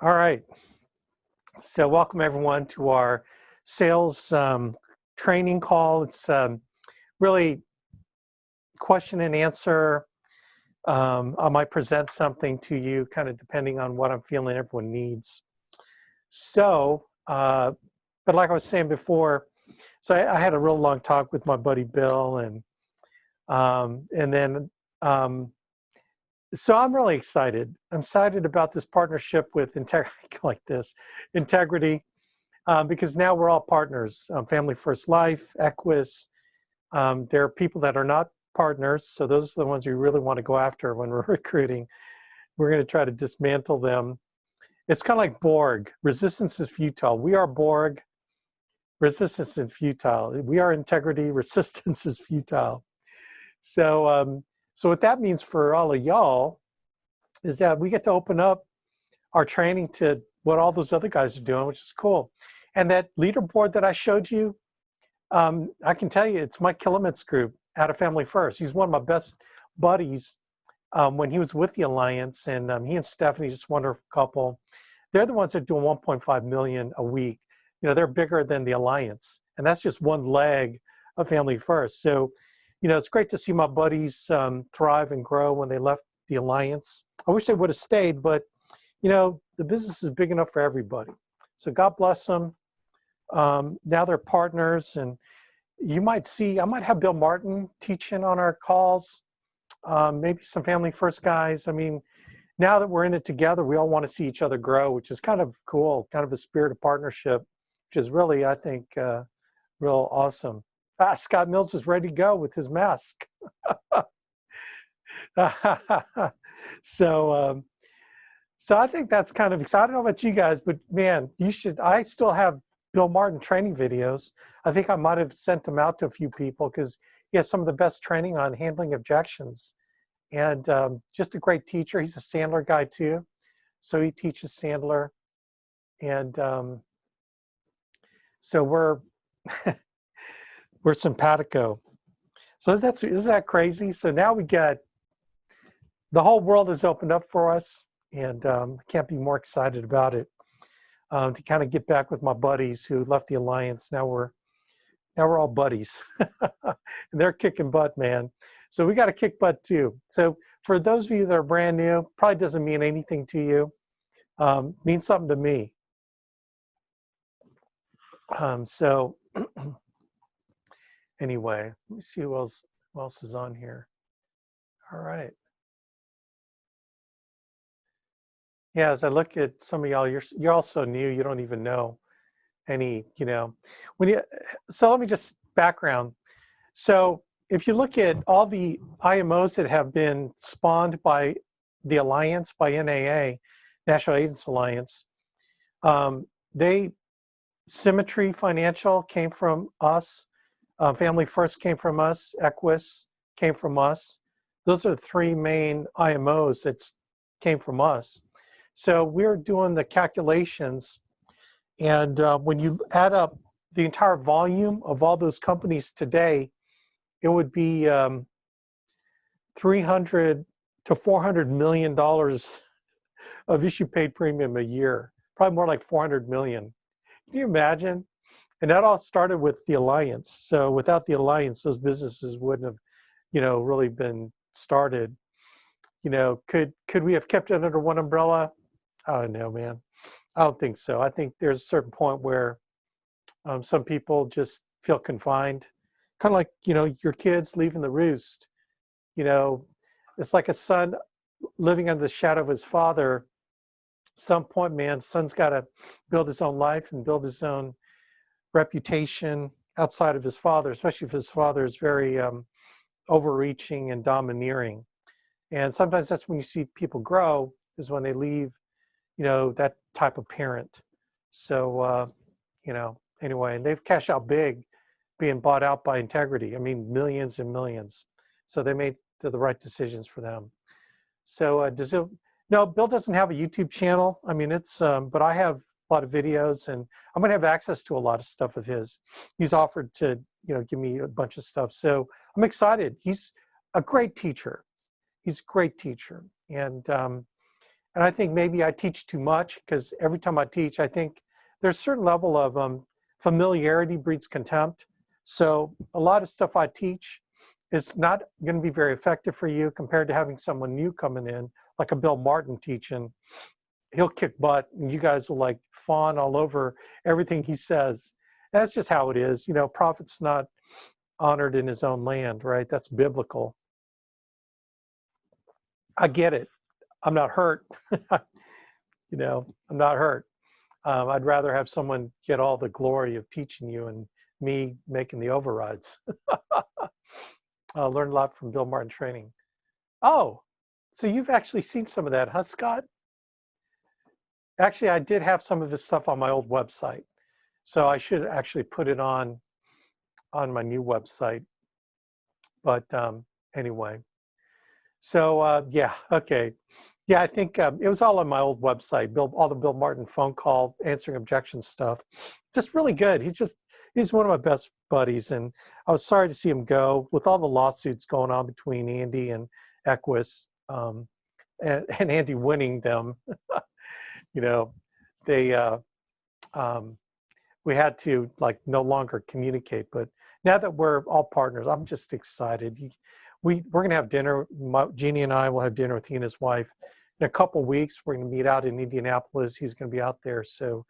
All right. So welcome everyone to our sales training call. It's really question and answer. I might present something to you kind of depending on what I'm feeling everyone needs. So, but like I was saying before, so I had a real long talk with my buddy Bill, and then so I'm really excited. I'm excited about this partnership with Integrity, because now we're all partners. Family First Life, Equus. There are people that are not partners, so those are the ones we really want to go after when we're recruiting. We're going to try to dismantle them. It's kind of like Borg. Resistance is futile. We are Borg. Resistance is futile. We are Integrity. Resistance is futile. So, so what that means for all of y'all is that we get to open up our training to what all those other guys are doing, which is cool. And that leaderboard that I showed you, I can tell you it's Mike Killamit's group out of Family First. He's one of my best buddies when he was with the Alliance, and he and Stephanie, just a wonderful couple. They're the ones that do 1.5 million a week. You know, they're bigger than the Alliance, and that's just one leg of Family First. So, you know, it's great to see my buddies thrive and grow when they left the Alliance. I wish they would have stayed, but, you know, the business is big enough for everybody. So God bless them. Now they're partners, and you might see, I might have Bill Martin teaching on our calls, maybe some Family First guys. I mean, now that we're in it together, we all want to see each other grow, which is kind of cool, kind of a spirit of partnership, which is really, I think, real awesome. Scott Mills is ready to go with his mask. So, so I think that's kind of exciting. I don't know about you guys, but man, you should, I still have Bill Martin training videos. I think I might have sent them out to a few people because he has some of the best training on handling objections. And just a great teacher. He's a Sandler guy too. So he teaches Sandler. And so we're, we're simpatico. So isn't that crazy? So now we get, the whole world has opened up for us, and I can't be more excited about it. To kind of get back with my buddies who left the Alliance. Now we're all buddies, and they're kicking butt, man. So we got to kick butt too. So for those of you that are brand new, probably doesn't mean anything to you. Means something to me. So anyway, let me see who else is on here. All right. Yeah, as I look at some of y'all, you're all so new, you don't even know any, you know, so let me just background. So if you look at all the IMOs that have been spawned by the Alliance, by NAA, National Agents Alliance, Symmetry Financial came from us, Family First came from us, Equus came from us. Those are the three main IMOs that came from us. So we're doing the calculations, and when you add up the entire volume of all those companies today, it would be $300 to $400 million of issue paid premium a year, probably more like 400 million. Can you imagine? And that all started with the Alliance. So without the Alliance, those businesses wouldn't have, you know, really been started. You know, could we have kept it under one umbrella? I don't know, man. I don't think so. I think there's a certain point where some people just feel confined, kind of like, you know, your kids leaving the roost. You know, it's like a son living under the shadow of his father. Some point, man, son's got to build his own life and build his own reputation outside of his father, especially if his father is very overreaching and domineering. And sometimes that's when you see people grow, is when they leave, you know, that type of parent. So, you know, anyway, and they've cashed out big being bought out by Integrity. I mean, millions and millions. So they made the right decisions for them. So no, Bill doesn't have a YouTube channel. I mean, it's, but I have a lot of videos, and I'm gonna have access to a lot of stuff of his. He's offered to, you know, give me a bunch of stuff. So I'm excited. He's a great teacher. He's a great teacher. And And I think maybe I teach too much, because every time I teach, I think there's a certain level of familiarity breeds contempt. So a lot of stuff I teach is not going to be very effective for you compared to having someone new coming in, like a Bill Martin teaching. He'll kick butt and you guys will like fawn all over everything he says. That's just how it is. You know, prophet's not honored in his own land, right? That's biblical. I get it. I'm not hurt. You know, I'm not hurt. I'd rather have someone get all the glory of teaching you and me making the overrides. I learned a lot from Bill Martin training. Oh, so you've actually seen some of that, huh, Scott? Actually, I did have some of his stuff on my old website. So I should actually put it on my new website. But anyway, so yeah, okay. Yeah, I think it was all on my old website, all the Bill Martin phone call, answering objections stuff. Just really good. He's one of my best buddies. And I was sorry to see him go with all the lawsuits going on between Andy and Equus, and Andy winning them. You know, they, we had to like no longer communicate, but now that we're all partners, I'm just excited. We're going to have dinner. Jeannie and I will have dinner with he and his wife in a couple weeks. We're going to meet out in Indianapolis. He's going to be out there. So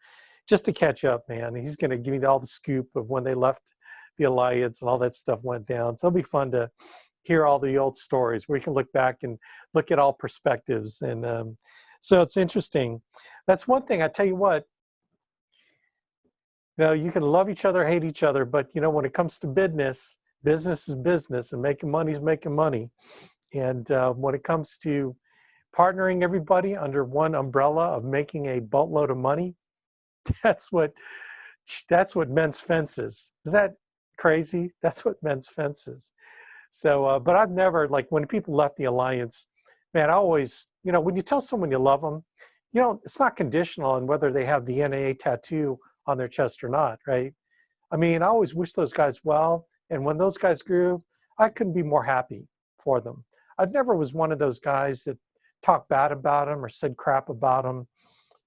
just to catch up, man, he's going to give me all the scoop of when they left the alliance and all that stuff went down. So it'll be fun to hear all the old stories where you can look back and look at all perspectives. And so it's interesting. That's one thing. I tell you what, you know, you can love each other, hate each other, but you know, when it comes to business, business is business, and making money is making money. And when it comes to partnering everybody under one umbrella of making a boatload of money, that's what men's fence is. Is that crazy? That's what men's fence is. So, but I've never, like when people left the alliance, man, I always, you know, when you tell someone you love them, you know, it's not conditional on whether they have the NAA tattoo on their chest or not, right? I mean, I always wish those guys well. And when those guys grew, I couldn't be more happy for them. I never was one of those guys that talked bad about them or said crap about them.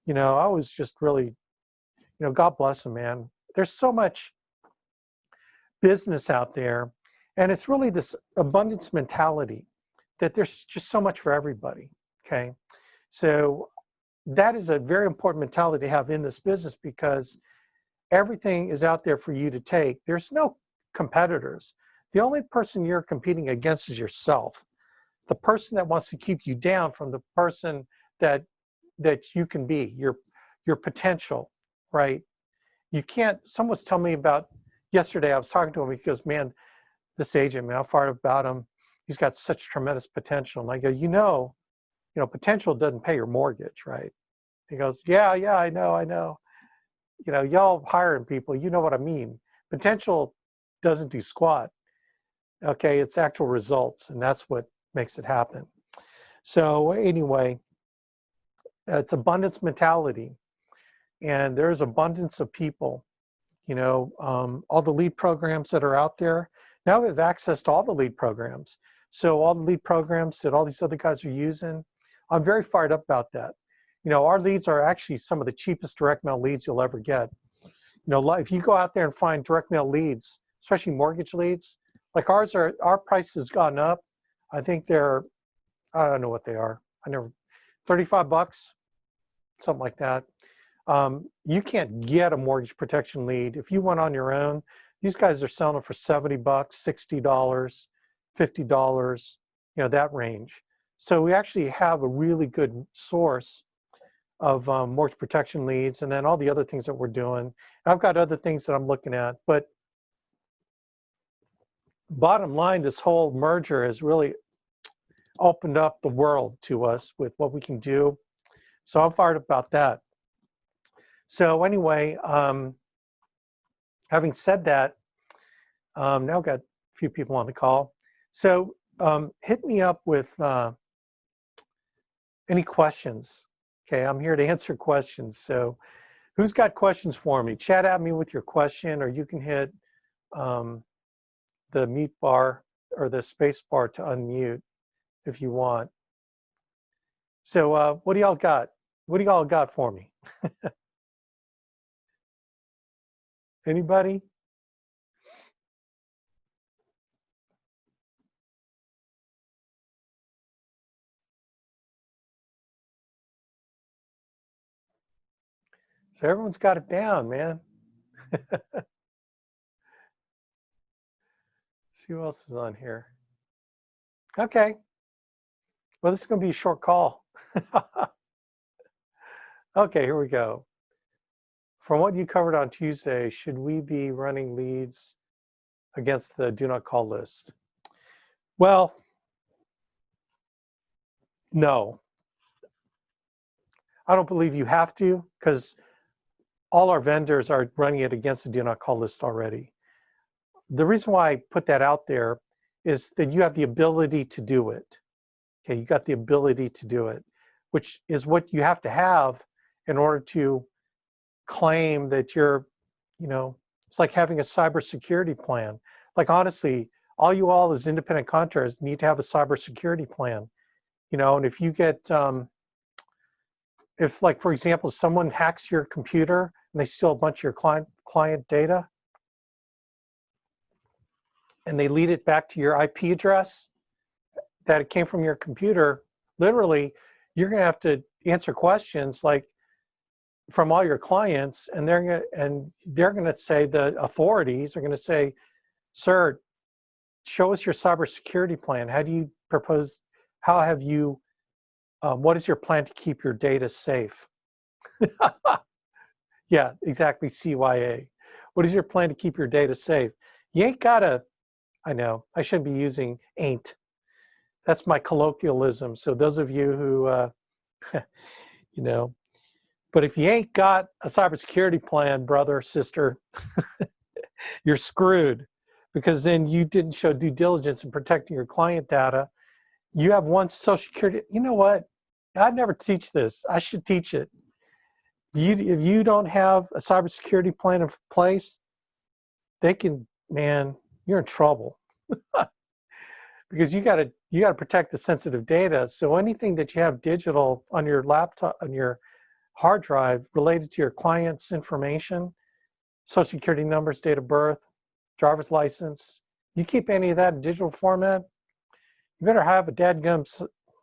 You know, I was just really, you know, God bless them, man. There's so much business out there. And it's really this abundance mentality that there's just so much for everybody, okay? So that is a very important mentality to have in this business because everything is out there for you to take. There's no competitors. The only person you're competing against is yourself. The person that wants to keep you down from the person that you can be, your potential, right? You can't, someone was telling me about, yesterday I was talking to him, he goes, man, this agent, man, how far about him? He's got such tremendous potential. And I go, you know, potential doesn't pay your mortgage, right? He goes, yeah, I know. You know, y'all hiring people, you know what I mean. Potential doesn't do squat. Okay, it's actual results, and that's what makes it happen. So anyway, it's abundance mentality, and there's abundance of people. You know, all the lead programs that are out there. Now we have access to all the lead programs. So all the lead programs that all these other guys are using, I'm very fired up about that. You know, our leads are actually some of the cheapest direct mail leads you'll ever get. You know, if you go out there and find direct mail leads, especially mortgage leads, like our price has gone up. I think they're, I don't know what they are. 35 bucks, something like that. You can't get a mortgage protection lead. If you went on your own, these guys are selling it for 70 bucks, $60, $50, you know, that range. So we actually have a really good source of mortgage protection leads, and then all the other things that we're doing. I've got other things that I'm looking at, but bottom line, this whole merger has really opened up the world to us with what we can do. So I'm fired about that. So anyway, having said that, now I've got a few people on the call. So hit me up with any questions. Okay, I'm here to answer questions. So who's got questions for me? Chat at me with your question, or you can hit the mute bar or the space bar to unmute if you want. So what do y'all got? What do y'all got for me? Anybody? So everyone's got it down, man. See who else is on here. Okay. Well, this is going to be a short call. Okay, here we go. From what you covered on Tuesday, should we be running leads against the do not call list? Well, no. I don't believe you have to, because all our vendors are running it against the do not call list already. The reason why I put that out there is that you have the ability to do it. Okay, you got the ability to do it, which is what you have to have in order to claim that you're, it's like having a cybersecurity plan. Like honestly, all as independent contractors need to have a cybersecurity plan, and if you get, if like, for example, someone hacks your computer and they steal a bunch of your client data and they lead it back to your IP address that it came from your computer, literally, you're going to have to answer questions like from all your clients, and they're going to say, the authorities are going to say, sir, show us your cybersecurity plan. How do you propose, how have you, what is your plan to keep your data safe? Yeah, exactly, CYA. What is your plan to keep your data safe? You ain't gotta, I know, I shouldn't be using ain't. That's my colloquialism. So those of you who, but if you ain't got a cybersecurity plan, brother, sister, you're screwed, because then you didn't show due diligence in protecting your client data. You have one Social Security. You know what? I'd never teach this. I should teach it. If you don't have a cybersecurity plan in place, man, you're in trouble. Because you got to protect the sensitive data. So anything that you have digital on your laptop, on your hard drive related to your client's information, social security numbers, date of birth, driver's license, you keep any of that in digital format, you better have a dadgum,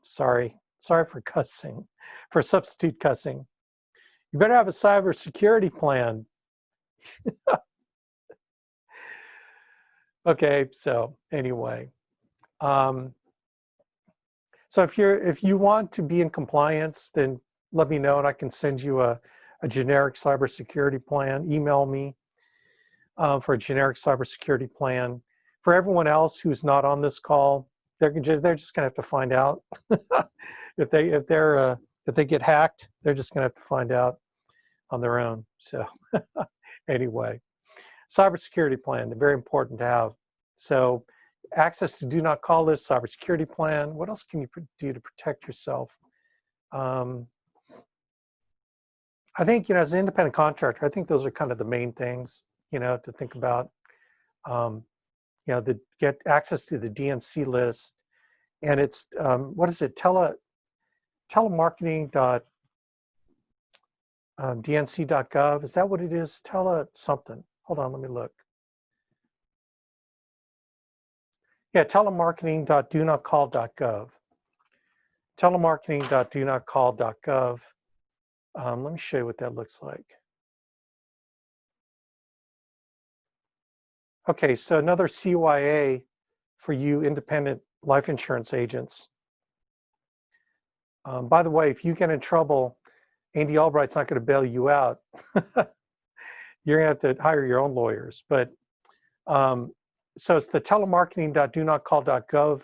sorry for cussing, for substitute cussing. You better have a cybersecurity plan. Okay, so anyway. So if you want to be in compliance, then let me know and I can send you a generic cybersecurity plan. Email me for a generic cybersecurity plan. For everyone else who's not on this call, they're just gonna have to find out. if they get hacked, they're just gonna have to find out on their own. So anyway, cybersecurity plan, very important to have. So access to do not call list, cybersecurity plan. What else can you do to protect yourself? I think, as an independent contractor, I think those are kind of the main things, to think about. Get access to the DNC list, and it's, what is it? Telemarketing.dnc.gov. Is that what it is? Something. Hold on, let me look. Yeah, telemarketing.donotcall.gov. Telemarketing.donotcall.gov. Let me show you what that looks like. Okay, so another CYA for you independent life insurance agents. By the way, if you get in trouble, Andy Albright's not going to bail you out. You're going to have to hire your own lawyers. But so it's the telemarketing.donotcall.gov.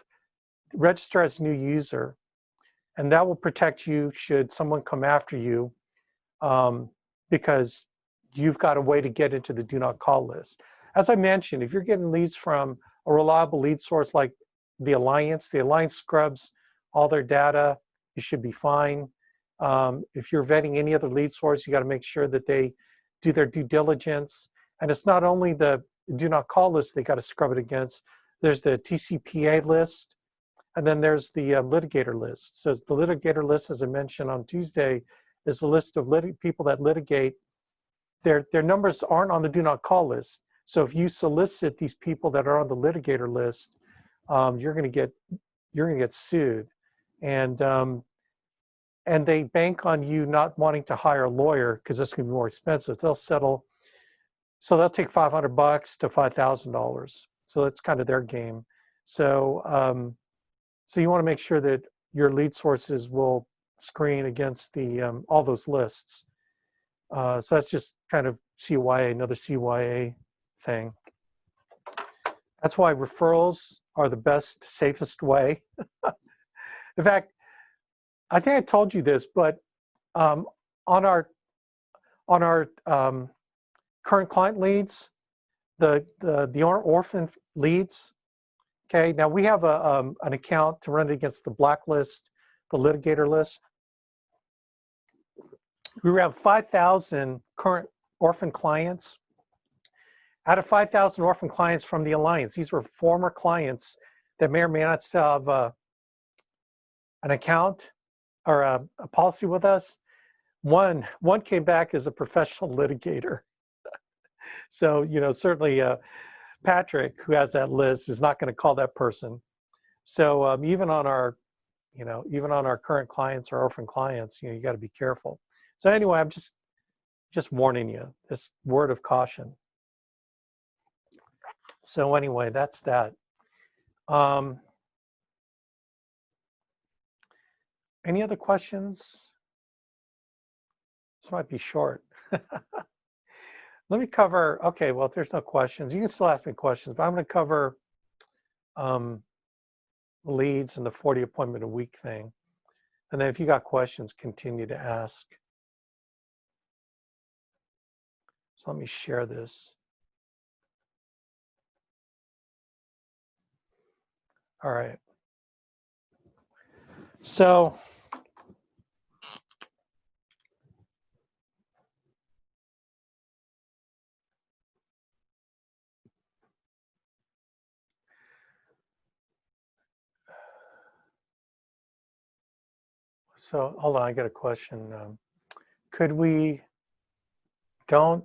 Register as a new user, and that will protect you should someone come after you, because you've got a way to get into the do not call list. As I mentioned, if you're getting leads from a reliable lead source like the Alliance scrubs all their data, you should be fine. If you're vetting any other lead source, you got to make sure that they do their due diligence. And it's not only the do not call list they got to scrub it against. There's the TCPA list, And then there's the litigator list. So the litigator list, as I mentioned on Tuesday, is a list of people that litigate. Their numbers aren't on the do not call list. So if you solicit these people that are on the litigator list, you're going to get sued, and they bank on you not wanting to hire a lawyer because that's going to be more expensive. They'll settle, so they'll take $500 to $5,000. So that's kind of their game. So so you want to make sure that your lead sources will screen against the all those lists. So that's just kind of CYA, another CYA thing. That's why referrals are the best, safest way. In fact, I think I told you this, but on our current client leads, the orphan leads. Okay, now we have an account to run it against the blacklist, the litigator list. We have 5,000 current orphan clients. Out of 5,000 orphan clients from the Alliance, these were former clients that may or may not still have an account or a policy with us. One came back as a professional litigator. So, certainly Patrick, who has that list, is not going to call that person. So even on our current clients or orphan clients, you got to be careful. So anyway, I'm just warning you, this word of caution. So anyway, that's that. Any other questions? This might be short. Let me cover, okay, well, if there's no questions, you can still ask me questions, but I'm going to cover leads and the 40 appointment a week thing. And then if you got questions, continue to ask. So let me share this. All right. So hold on, I got a question. Could we don't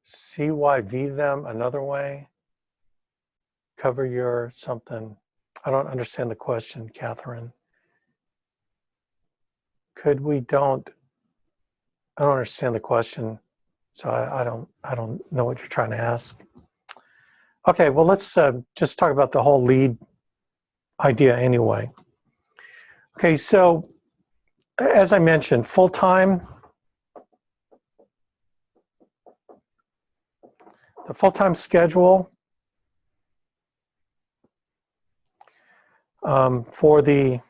CYV them another way? Cover your something. I don't understand the question, Catherine. Could we don't? I don't understand the question, so I don't know what you're trying to ask. Okay, well, let's just talk about the whole lead idea anyway. Okay, so as I mentioned, full-time, the full-time schedule for the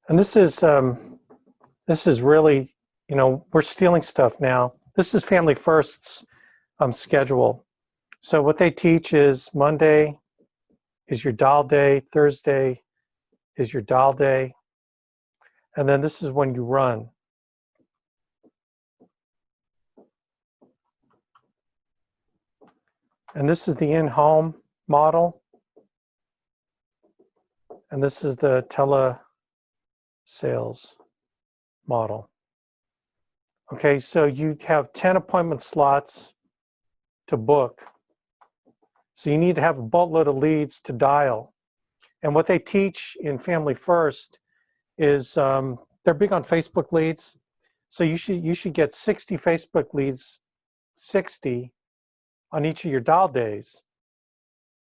and this is really, we're stealing stuff now. This is Family First's schedule. So what they teach is Monday is your dial day, Thursday is your dial day, and then this is when you run. And this is the in-home model, and this is the telesales model. Okay, so you have 10 appointment slots to book. So you need to have a boatload of leads to dial. And what they teach in Family First is they're big on Facebook leads. So you should get 60 Facebook leads, 60 on each of your dial days.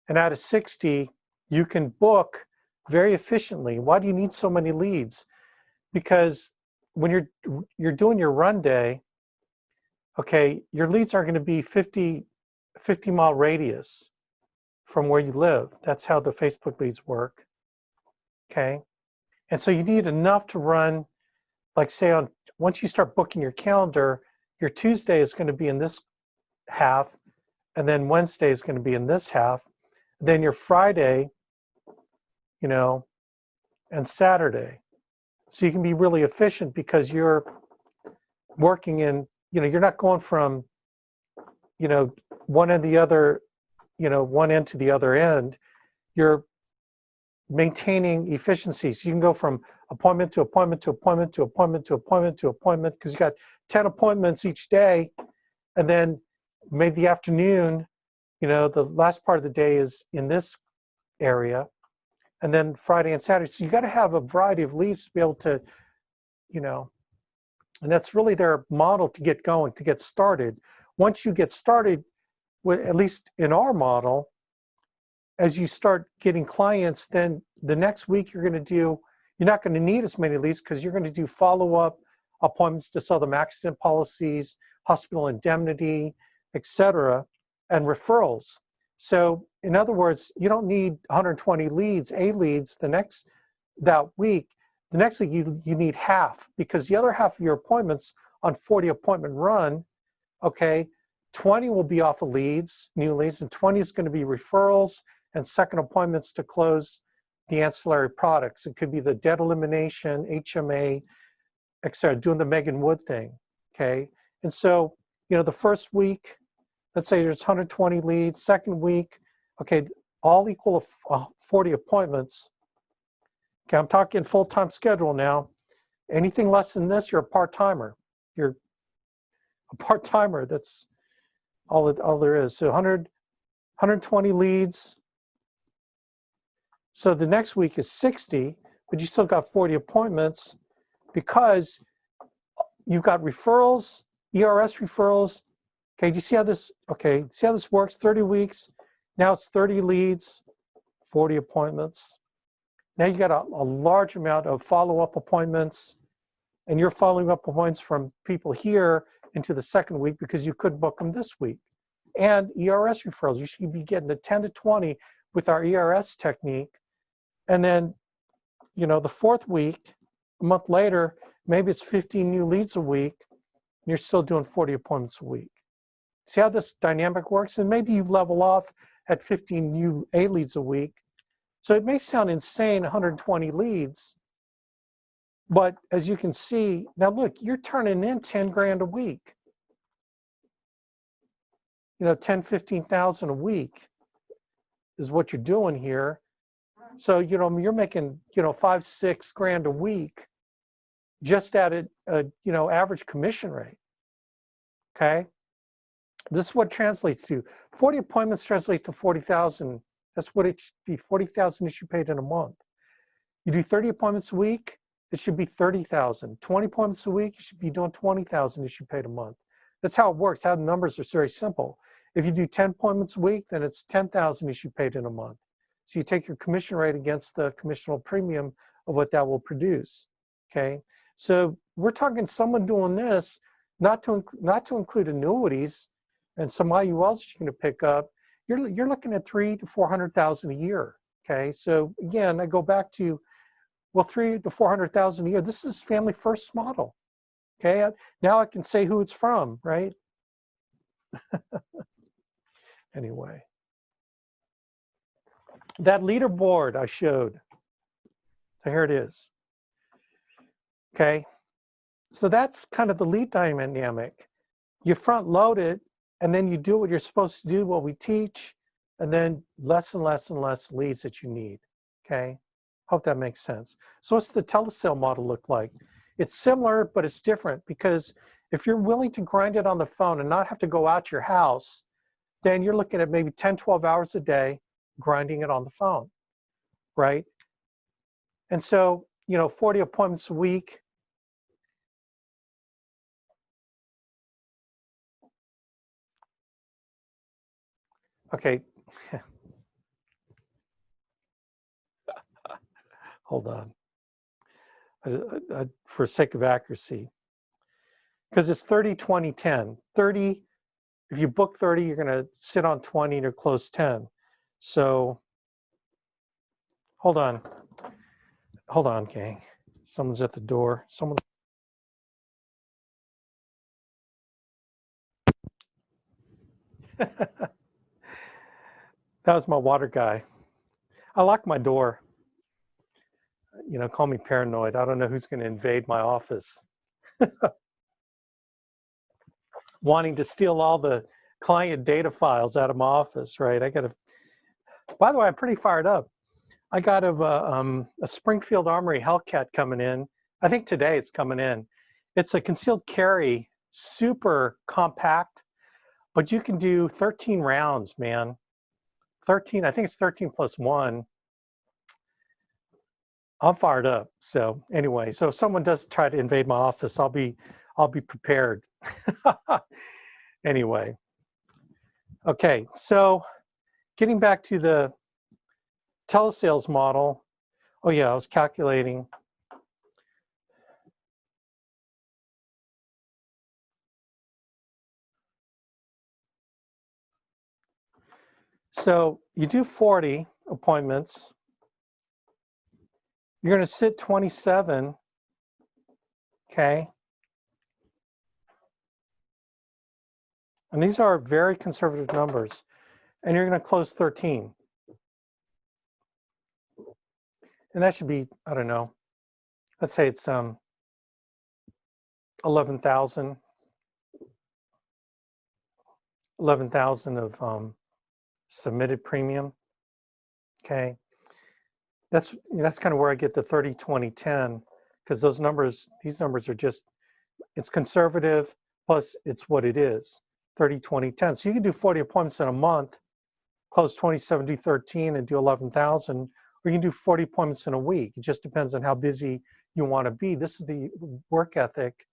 And out of 60, you can book very efficiently. Why do you need so many leads? Because when you're doing your run day, okay, your leads are going to be 50-mile radius from where you live. That's how the Facebook leads work. Okay, and so you need enough to run, like say once you start booking your calendar, your Tuesday is going to be in this half, and then Wednesday is going to be in this half. Then your Friday, you know, and Saturday. So you can be really efficient because you're working in, you know, you're not going from, you know, one end to the other, you know, one end to the other end. You're maintaining efficiency. So you can go from appointment to appointment to appointment to appointment to appointment to appointment because you got 10 appointments each day. And then maybe the afternoon, you know, the last part of the day is in this area. And then Friday and Saturday. So you got to have a variety of leads to be able to, you know, and that's really their model to get going, to get started. Once you get started, at least in our model, as you start getting clients, then the next week you're not going to need as many leads because you're going to do follow-up appointments to sell them accident policies, hospital indemnity, etc., and referrals. So in other words, you don't need 120 leads, leads that week. The next week you need half because the other half of your appointments on 40 appointment run, okay, 20 will be off of leads, new leads, and 20 is going to be referrals and second appointments to close the ancillary products. It could be the debt elimination, HMA, etc., doing the Megan Wood thing, okay? And so, you know, the first week, let's say there's 120 leads, second week, okay, all equal 40 appointments. Okay, I'm talking full-time schedule now. Anything less than this, you're a part-timer. You're a part-timer, that's all there is. So 120 leads. So the next week is 60, but you still got 40 appointments because you've got referrals, ERS referrals. Okay, do you see how this, see how this works? 30 weeks, now it's 30 leads, 40 appointments. Now you got a large amount of follow-up appointments, and you're following up appointments from people here into the second week because you couldn't book them this week. And ERS referrals, you should be getting to 10 to 20 with our ERS technique. And then, you know, the fourth week, a month later, maybe it's 15 new leads a week, and you're still doing 40 appointments a week. See how this dynamic works? And maybe you level off at 15 new leads a week. So it may sound insane, 120 leads, but as you can see, now look, you're turning in 10 grand a week. You know, 10, 15,000 a week is what you're doing here. So, you know, you're making, you know, 5, 6 grand a week just at a you know, average commission rate, okay? This is what translates to. 40 appointments translate to 40,000. That's what it should be, 40,000 it should be paid in a month. You do 30 appointments a week, it should be 30,000. 20 appointments a week, you should be doing 20,000 you should pay a month. That's how it works, how the numbers are very simple. If you do 10 appointments a week, then it's 10,000 you should pay in a month. So you take your commission rate against the commissionable premium of what that will produce, okay? So we're talking someone doing this, not to include annuities and some IULs that you're going to pick up, you're looking at $300,000 to $400,000 a year, okay? So again, I go back to, well, $300,000 to $400,000 a year. This is family first model, okay? Now I can say who it's from, right? Anyway, that leaderboard I showed, so here it is, okay? So that's kind of the lead dynamic. You front load it, and then you do what you're supposed to do, what we teach, and then less and less and less leads that you need, okay? Hope that makes sense. So what's the telesale model look like? It's similar, but it's different because if you're willing to grind it on the phone and not have to go out your house, then you're looking at maybe 10, 12 hours a day grinding it on the phone, right? And so, you know, 40 appointments a week. Okay. Hold on. For sake of accuracy, because it's 30, 20, 10. 30, if you book 30, you're going to sit on 20 and close 10. So hold on, gang. Someone's at the door. Someone. That was my water guy. I lock my door. You know, call me paranoid. I don't know who's going to invade my office, wanting to steal all the client data files out of my office, right? I got to, by the way, I'm pretty fired up. I got a Springfield Armory Hellcat coming in. I think today it's coming in. It's a concealed carry, super compact, but you can do 13 rounds, man. 13, I think it's 13 plus 1. I'm fired up. So anyway, so if someone does try to invade my office, I'll be prepared. Anyway. Okay, so getting back to the telesales model. Oh yeah, I was calculating. So you do 40 appointments. You're going to sit 27, okay? And these are very conservative numbers. And you're going to close 13. And that should be, I don't know, let's say it's 11,000. 11,000 of submitted premium, okay? That's kind of where I get the 30, 20, 10, because those numbers, these numbers are just, it's conservative, plus it's what it is, 30, 20, 10. So you can do 40 appointments in a month, close 27, do 13, and do 11,000, or you can do 40 appointments in a week. It just depends on how busy you want to be. This is the work ethic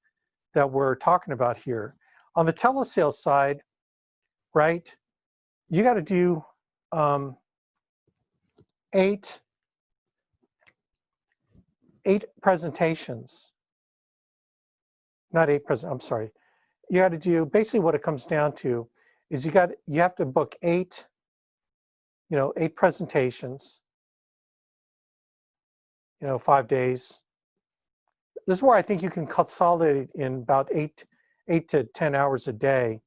that we're talking about here. On the telesales side, right, you got to do 8 presentations. Not 8 present. I'm sorry. You got to do, basically what it comes down to is you have to book 8 presentations, 5 days. This is where I think you can consolidate in about 8 to 10 hours a day.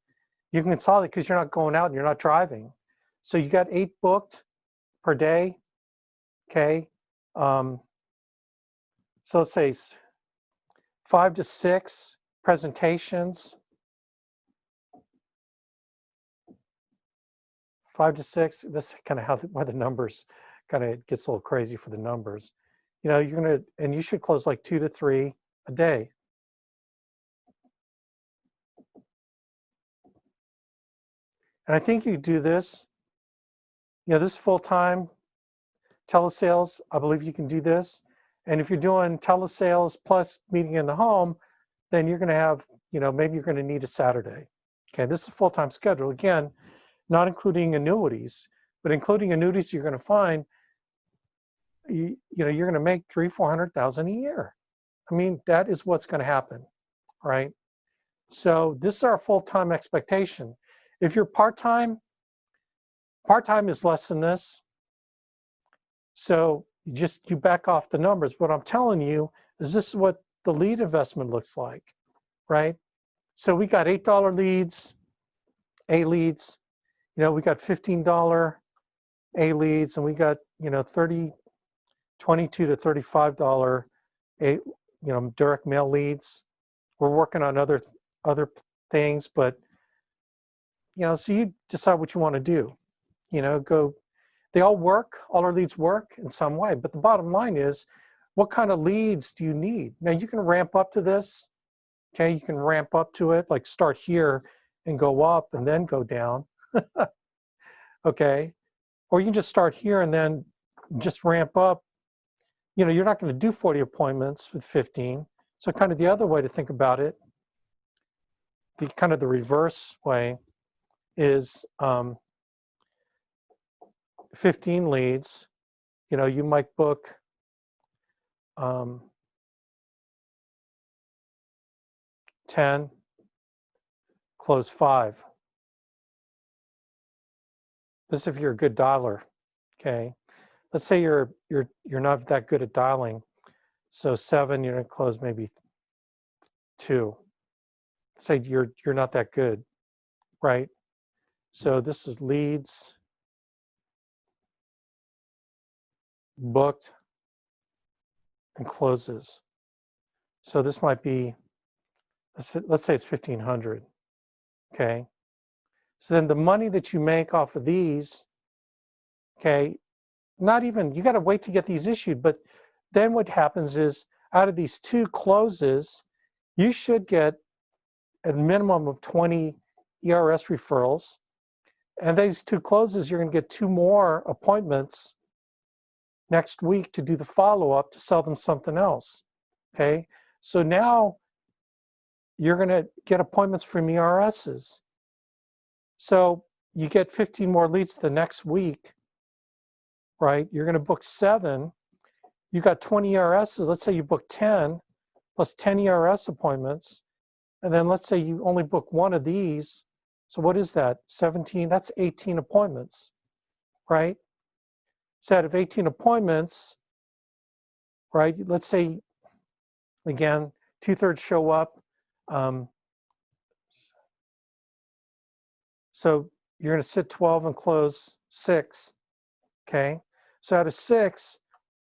You can consolidate because you're not going out and you're not driving. So you got 8 booked per day, okay? So let's say 5 to 6 presentations. 5 to 6. This is kind of why the numbers kind of gets a little crazy for the numbers. And you should close like 2 to 3 a day. And I think you do this. This full-time telesales, I believe you can do this. And if you're doing telesales plus meeting in the home, then you're going to have, maybe you're going to need a Saturday. Okay, this is a full-time schedule. Again, not including annuities, but including annuities, you're going to find, you're going to make $300,000-400,000 a year. I mean, that is what's going to happen, right? So this is our full-time expectation. If you're part-time is less than this. So you back off the numbers. What I'm telling you is this is what the lead investment looks like, right? So we got $8 leads, A leads. We got $15 A leads, and we got $22 to $35 A direct mail leads. We're working on other things, but so you decide what you want to do. They all work. All our leads work in some way, but the bottom line is, what kind of leads do you need? Now you can ramp up to this. Okay, you can ramp up to it, like start here and go up and then go down. Okay, or you can just start here and then just ramp up. You're not going to do 40 appointments with 15. So kind of the other way to think about it, the reverse way is 15 leads. You might book 10, close 5. This is if you're a good dialer, okay? Let's say you're not that good at dialing. So 7, you're going to close maybe 2. Say you're not that good, right? So this is leads, booked and closes. So this might be, let's say it's 1,500, okay? So then the money that you make off of these, okay, not even, you got to wait to get these issued, but then what happens is out of these 2 closes, you should get a minimum of 20 ERS referrals. And these 2 closes, you're going to get 2 more appointments next week to do the follow-up to sell them something else, okay? So now you're going to get appointments from ERSs. So you get 15 more leads the next week, right? You're going to book 7. You got 20 ERSs. Let's say you book 10 plus 10 ERS appointments. And then let's say you only book 1 of these. So what is that? 17, that's 18 appointments, right? So out of 18 appointments, right? Let's say, again, 2/3 show up. So you're going to sit 12 and close 6, okay? So out of 6,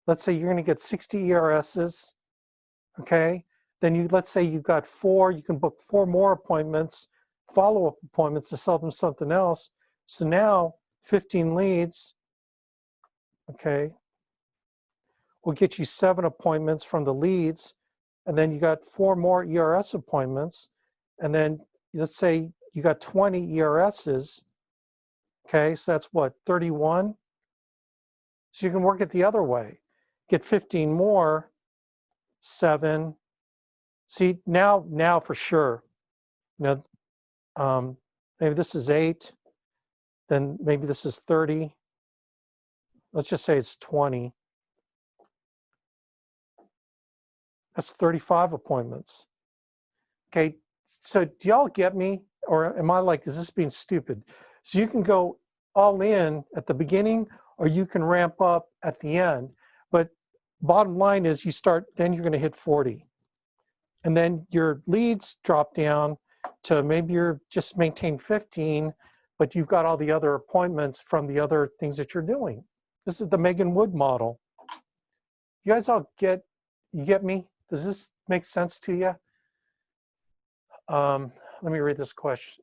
let's say you're going to get 60 ERSs, okay? Then let's say you've got 4, you can book 4 more appointments, follow-up appointments to sell them something else. So now 15 leads, okay, will get you 7 appointments from the leads, and then you got 4 more ERS appointments, and then let's say you got 20 ERSs, okay, so that's what, 31? So you can work it the other way. Get 15 more, 7. See, now for sure, you know, maybe this is 8, then maybe this is 30. Let's just say it's 20. That's 35 appointments. Okay, so do y'all get me? Or am I like, is this being stupid? So you can go all in at the beginning, or you can ramp up at the end. But bottom line is you start, then you're going to hit 40. And then your leads drop down to maybe you're just maintain 15, but you've got all the other appointments from the other things that you're doing. This is the Megan Wood model. You guys all get me? Does this make sense to you? Let me read this question.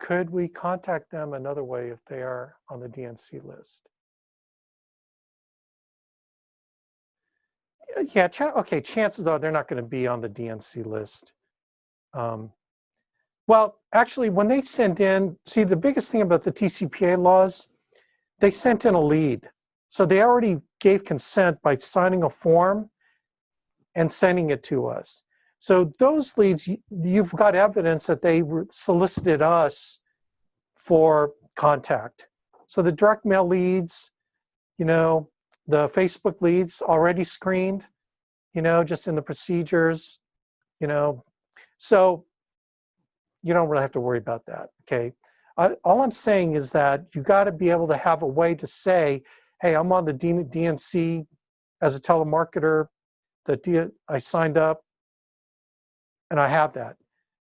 Could we contact them another way if they are on the DNC list? Yeah, okay, chances are they're not going to be on the DNC list. Well, actually, when they sent in, see, the biggest thing about the TCPA laws, they sent in a lead. So they already gave consent by signing a form and sending it to us. So those leads, you've got evidence that they solicited us for contact. So the direct mail leads, you know, the Facebook leads already screened, you know, just in the procedures, you know. So you don't really have to worry about that, okay? All I'm saying is that you got to be able to have a way to say, hey, I'm on the DNC as a telemarketer, I signed up, and I have that.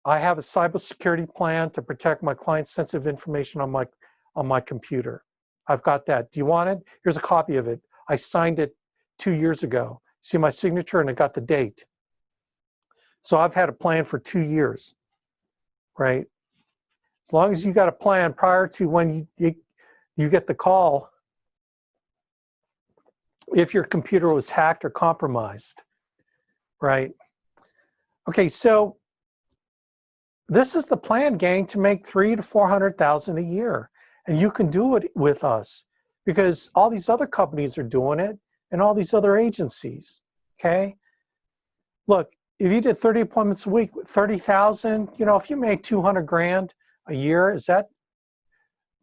I have a cybersecurity plan to protect my client's sensitive information on my computer. I've got that. Do you want it? Here's a copy of it. I signed it 2 years ago. See my signature, and I got the date. So I've had a plan for 2 years, right? As long as you got a plan prior to when you get the call, if your computer was hacked or compromised, right? Okay, so this is the plan, gang, to make $300,000 to $400,000 a year. And you can do it with us because all these other companies are doing it and all these other agencies, okay? Look, if you did 30 appointments a week, 30,000, you know, if you made 200 grand a year, is that,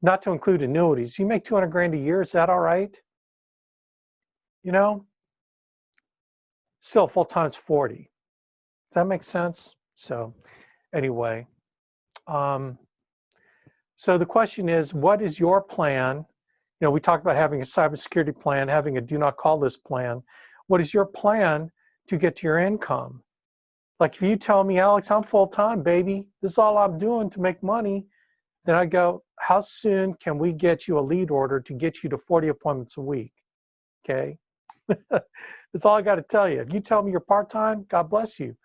not to include annuities, you make 200 grand a year, is that all right? You know, still full-time's 40. Does that make sense? So anyway, so the question is, what is your plan? You know, we talked about having a cybersecurity plan, having a do not call list plan. What is your plan to get to your income? Like if you tell me, Alex, I'm full-time, baby, this is all I'm doing to make money, then I go, how soon can we get you a lead order to get you to 40 appointments a week? okay? That's all I got to tell you. If you tell me you're part-time, God bless you.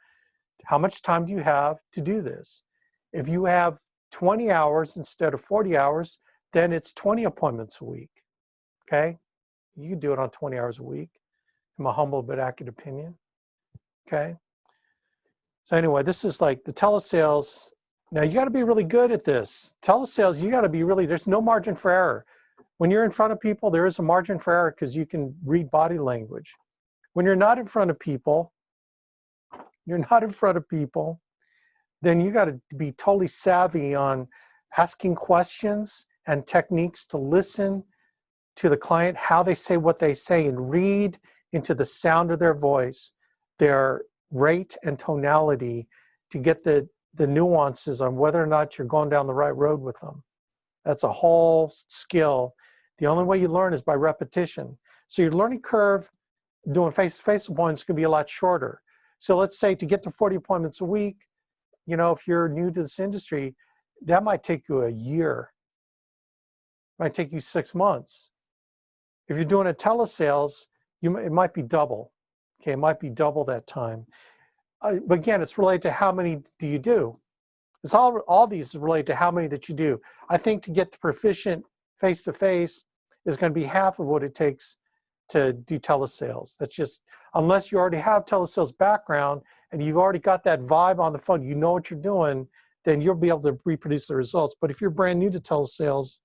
How much time do you have to do this? If you have 20 hours instead of 40 hours, then it's 20 appointments a week, okay? You can do it on 20 hours a week, in my humble but accurate opinion, okay? So anyway, this is like the telesales. Now you got to be really good at this. Telesales, you got to be really, there's no margin for error. When you're in front of people, there is a margin for error because you can read body language. When you're not in front of people, then you got to be totally savvy on asking questions and techniques to listen to the client, how they say what they say, and read into the sound of their voice, their rate and tonality to get the nuances on whether or not you're going down the right road with them. That's a whole skill. The only way you learn is by repetition. So your learning curve doing face-to-face appointments can be a lot shorter. So let's say to get to 40 appointments a week, you know, if you're new to this industry, that might take you a year. It might take you 6 months. If you're doing a telesales, it might be double. Okay, it might be double that time. But again, it's related to how many do you do. It's all these is related to how many that you do. I think to get to proficient face-to-face is going to be half of what it takes to do telesales. That's just, unless you already have telesales background and you've already got that vibe on the phone, you know what you're doing, then you'll be able to reproduce the results. But if you're brand new to telesales,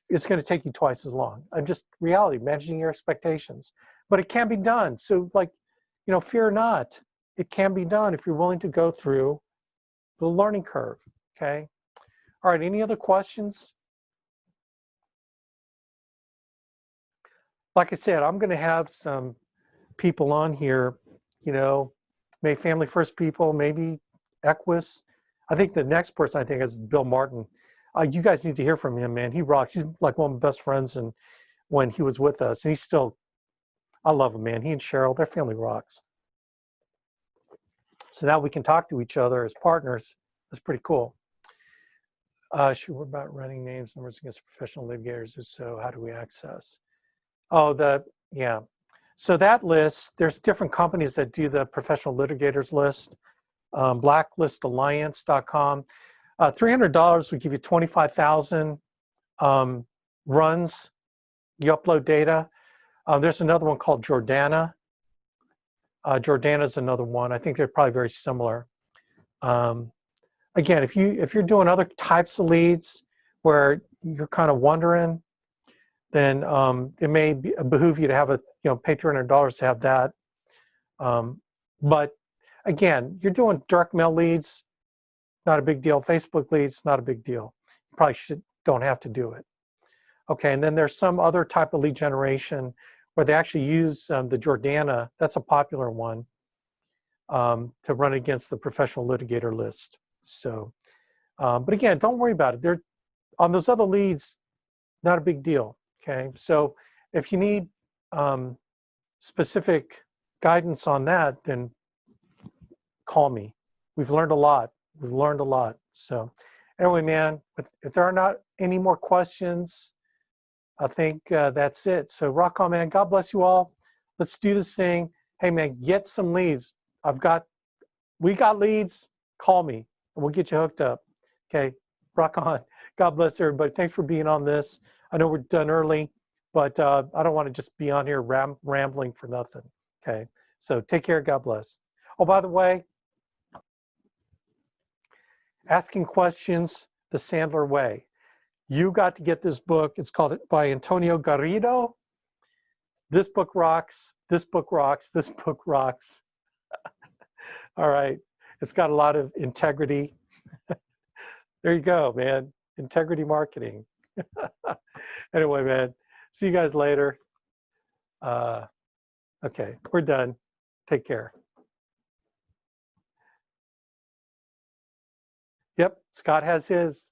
it's going to take you twice as long. I'm just reality, managing your expectations. But it can be done. So like, you know, fear not. It can be done if you're willing to go through the learning curve, okay? All right, any other questions? Like I said, I'm going to have some people on here, you know, maybe family first people, maybe Equus. I think the next person I think is Bill Martin. You guys need to hear from him, man. He rocks. He's like one of my best friends, and when he was with us, and he's still, I love him, man. He and Cheryl, their family rocks. So now we can talk to each other as partners. That's pretty cool. Sure, what about running names, numbers against professional litigators? If so, how do we access? Oh, yeah. So that list, there's different companies that do the professional litigators list. Blacklistalliance.com. $300 would give you 25,000 runs. You upload data. There's another one called Jordana. Jordana's another one. I think they're probably very similar. Again, if you're doing other types of leads where you're kind of wondering, then it may behoove you to have pay $300 to have that. But again, you're doing direct mail leads, not a big deal. Facebook leads, not a big deal. You probably don't have to do it. Okay, and then there's some other type of lead generation where they actually use the Jordana. That's a popular one to run against the professional litigator list. So, but again, don't worry about it. They're on those other leads, not a big deal. Okay, so if you need specific guidance on that, then call me. We've learned a lot. We've learned a lot. So anyway, man, if there are not any more questions, I think that's it. So rock on, man. God bless you all. Let's do this thing. Hey, man, get some leads. We got leads. Call me, and we'll get you hooked up. Okay, rock on. God bless everybody. Thanks for being on this. I know we're done early, but I don't want to just be on here rambling for nothing. Okay, so take care. God bless. Oh, by the way, Asking Questions the Sandler Way. You got to get this book. It's called by Antonio Garrido. This book rocks. This book rocks. This book rocks. All right. It's got a lot of integrity. There you go, man. Integrity marketing. Anyway, man. See you guys later. Okay, we're done. Take care. Yep, Scott has his.